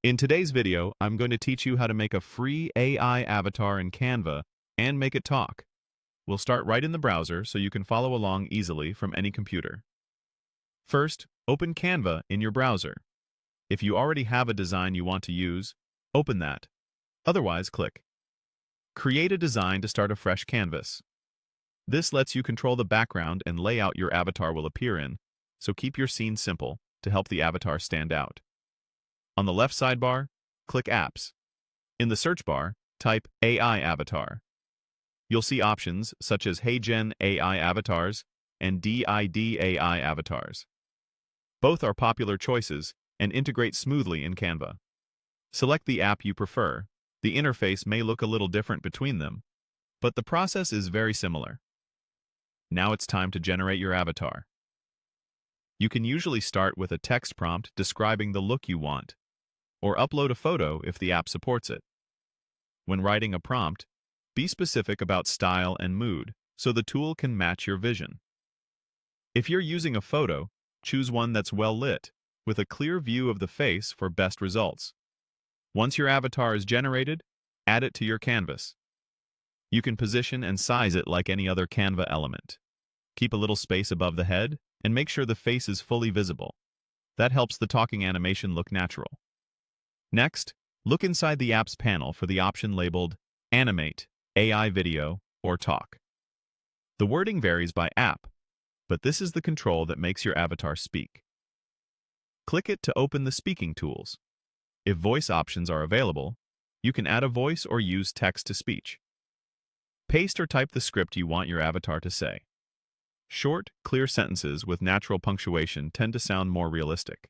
In today's video, I'm going to teach you how to make a free AI avatar in Canva and make it talk. We'll start right in the browser so you can follow along easily from any computer. First, open Canva in your browser. If you already have a design you want to use, open that. Otherwise, click Create a design to start a fresh canvas. This lets you control the background and layout your avatar will appear in, so keep your scene simple to help the avatar stand out. On the left sidebar, click Apps. In the search bar, type AI Avatar. You'll see options such as HeyGen AI Avatars and DID AI Avatars. Both are popular choices and integrate smoothly in Canva. Select the app you prefer. The interface may look a little different between them, but the process is very similar. Now it's time to generate your avatar. You can usually start with a text prompt describing the look you want, or upload a photo if the app supports it. When writing a prompt, be specific about style and mood so the tool can match your vision. If you're using a photo, choose one that's well lit, with a clear view of the face for best results. Once your avatar is generated, add it to your canvas. You can position and size it like any other Canva element. Keep a little space above the head and make sure the face is fully visible. That helps the talking animation look natural. Next, look inside the app's panel for the option labeled Animate, AI Video, or Talk. The wording varies by app, but this is the control that makes your avatar speak. Click it to open the speaking tools. If voice options are available, you can add a voice or use text-to-speech. Paste or type the script you want your avatar to say. Short, clear sentences with natural punctuation tend to sound more realistic.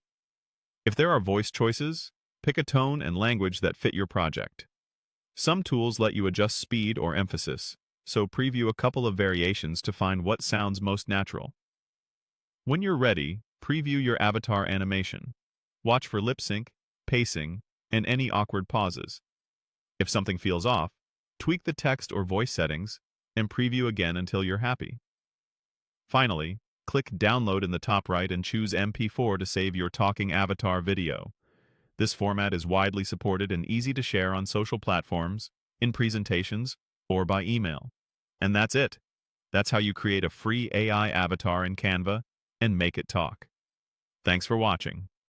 If there are voice choices, pick a tone and language that fit your project. Some tools let you adjust speed or emphasis, so preview a couple of variations to find what sounds most natural. When you're ready, preview your avatar animation. Watch for lip sync, pacing, and any awkward pauses. If something feels off, tweak the text or voice settings and preview again until you're happy. Finally, click Download in the top right and choose MP4 to save your talking avatar video. This format is widely supported and easy to share on social platforms, in presentations, or by email. And that's it. That's how you create a free AI avatar in Canva and make it talk. Thanks for watching.